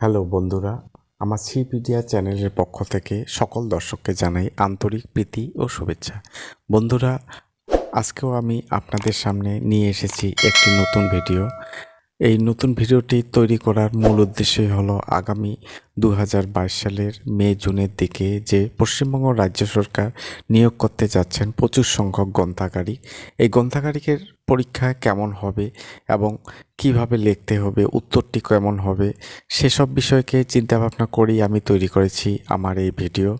Hello বন্ধুরা, আমার সিপিডিয়া চ্যানেলের পক্ষ থেকে সকল দর্শককে জানাই আন্তরিক প্রীতি ও শুভেচ্ছা। বন্ধুরা, আজকেও আমি আপনাদের সামনে নিয়ে এসেছি একটি নতুন ভিডিও। এই নতুন ভিডিওটি তৈরি করার মূল উদ্দেশ্যই হলো আগামী 2022 সালের মে-জুনের দিকে যে পশ্চিমবঙ্গ রাজ্য সরকার নিয়োগ করতে যাচ্ছেন প্রচুর সংখ্যক গ্রন্থাগারিক, এই গ্রন্থাগারিকের পরীক্ষা কেমন হবে এবং কিভাবে লিখতে হবে, উত্তরটি কেমন হবে, সেসব বিষয়কে চিন্তাভাবনা করেই আমি তৈরি করেছি আমার এই ভিডিও।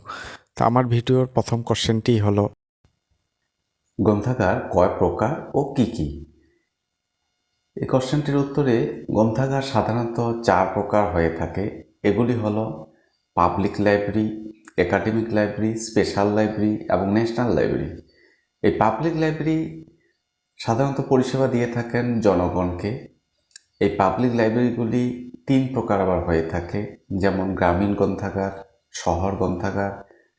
তো আমার ভিডিওর প্রথম কোশ্চেনটি হলো, গ্রন্থাগার কয় প্রকার ও কি কি? এই কোশ্চেনটির উত্তরে গ্রন্থাগার সাধারণত 4 প্রকার হয়ে থাকে। এগুলি হলো public library, academic library, special library এবং ন্যাশনাল লাইব্রেরি। এই পাবলিক লাইব্রেরি সাধারণত পরিষেবা দিয়ে থাকেন জনগণকে। এই পাবলিক লাইব্রেরিগুলি 3 প্রকার আবার হয়ে থাকে, যেমন গ্রামীণ গ্রন্থাগার, শহর গ্রন্থাগার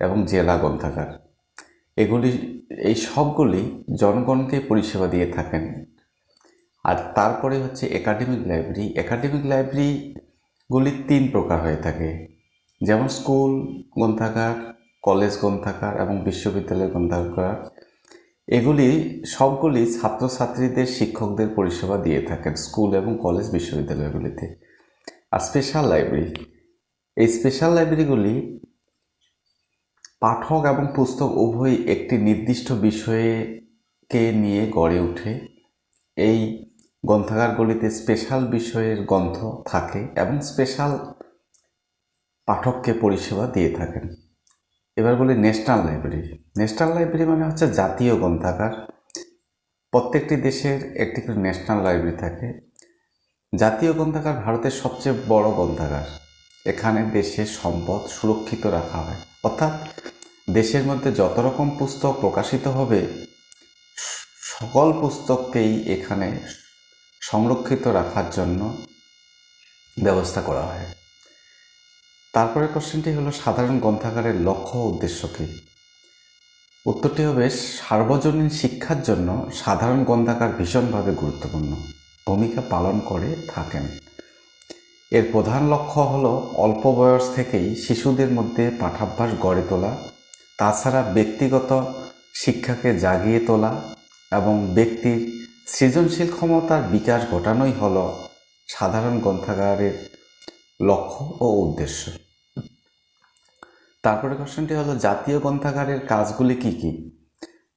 এবং জেলা গ্রন্থাগার। এই সবগুলি জনগণকে পরিষেবা দিয়ে থাকেন। আর তারপরে হচ্ছে একাডেমিক লাইব্রেরি। একাডেমিক লাইব্রেরিগুলি 3 প্রকার হয়ে থাকে, যেমন স্কুল গ্রন্থাগার, কলেজ গ্রন্থাগার এবং বিশ্ববিদ্যালয় গ্রন্থাগার। এগুলি সবগুলি ছাত্রছাত্রীদের, শিক্ষকদের পরিষেবা দিয়ে থাকেন স্কুল এবং কলেজ বিশ্ববিদ্যালয়গুলিতে। আর স্পেশাল লাইব্রেরি, এই স্পেশাল লাইব্রেরিগুলি পাঠক এবং পুস্তক উভয়ই একটি নির্দিষ্ট বিষয়কে নিয়ে গড়ে ওঠে। এই গ্রন্থাগারগুলিতে স্পেশাল বিষয়ের গ্রন্থ থাকে এবং স্পেশাল পাঠককে পরিষেবা দিয়ে থাকেন। এবার বলি ন্যাশনাল লাইব্রেরি। ন্যাশনাল লাইব্রেরি মানে হচ্ছে জাতীয় গ্রন্থাগার। প্রত্যেকটি দেশের একটি করে ন্যাশনাল লাইব্রেরি থাকে। জাতীয় গ্রন্থাগার ভারতের সবচেয়ে বড় গ্রন্থাগার। এখানে দেশের সম্পদ সুরক্ষিত রাখা হয়, অর্থাৎ দেশের মধ্যে যত রকম পুস্তক প্রকাশিত হবে সকল পুস্তককেই এখানে সংরক্ষিত রাখার জন্য ব্যবস্থা করা হয়। তারপরে কোশ্চেনটি হলো সাধারণ গ্রন্থাগারের লক্ষ্য ও উদ্দেশ্য কী? উত্তরটি হবে সার্বজনীন শিক্ষার জন্য সাধারণ গ্রন্থাগার ভীষণভাবে গুরুত্বপূর্ণ ভূমিকা পালন করে থাকেন। এর প্রধান লক্ষ্য হলো অল্প বয়স থেকেই শিশুদের মধ্যে পাঠাভ্যাস গড়ে তোলা, তাছাড়া ব্যক্তিগত শিক্ষাকে জাগিয়ে তোলা এবং ব্যক্তির সৃজনশীল ক্ষমতার বিকাশ ঘটানোই হলো সাধারণ গ্রন্থাগারের লক্ষ্য ও উদ্দেশ্য। তারপরে কোশ্চেনটি হলো জাতীয় গ্রন্থাগারের কাজগুলি কি কি?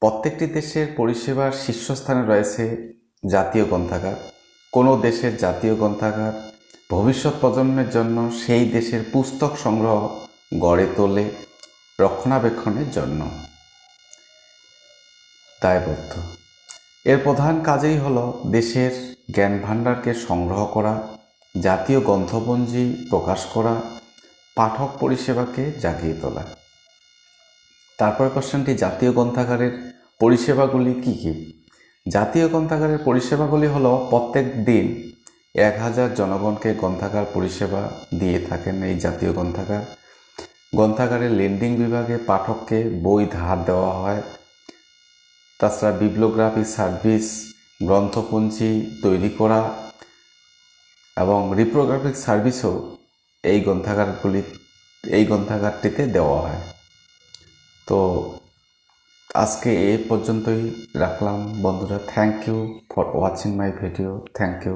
প্রত্যেকটি দেশের পরিষেবার শীর্ষস্থানে রয়েছে জাতীয় গ্রন্থাগার। কোনো দেশের জাতীয় গ্রন্থাগার ভবিষ্যৎ প্রজন্মের জন্য সেই দেশের পুস্তক সংগ্রহ গড়ে তোলে রক্ষণাবেক্ষণের জন্য দায়বদ্ধ। এর প্রধান কাজই হলো দেশের জ্ঞান ভাণ্ডারকে সংগ্রহ করা, জাতীয় গ্রন্থপঞ্জি প্রকাশ করা, পাঠক পরিষেবাকে জাগিয়ে তোলা। তারপরে কোশ্চেনটি জাতীয় গ্রন্থাগারের পরিষেবাগুলি কি কি? জাতীয় গ্রন্থাগারের পরিষেবাগুলি হলো প্রত্যেক দিন 1000 জনগণকে গ্রন্থাগার পরিষেবা দিয়ে থাকেন এই জাতীয় গ্রন্থাগার। গ্রন্থাগারের লেন্ডিং বিভাগে পাঠককে বই ধার দেওয়া হয়। তাছাড়া বিবলিওগ্রাফি সার্ভিস, গ্রন্থপঞ্জি তৈরি করা এবং রিপ্রোগ্রাফিক সার্ভিসও এই গ্রন্থাগারটিতে দেওয়া হয়। তো আজকে এই পর্যন্তই রাখলাম বন্ধুরা। Thank you for watching my video. Thank you.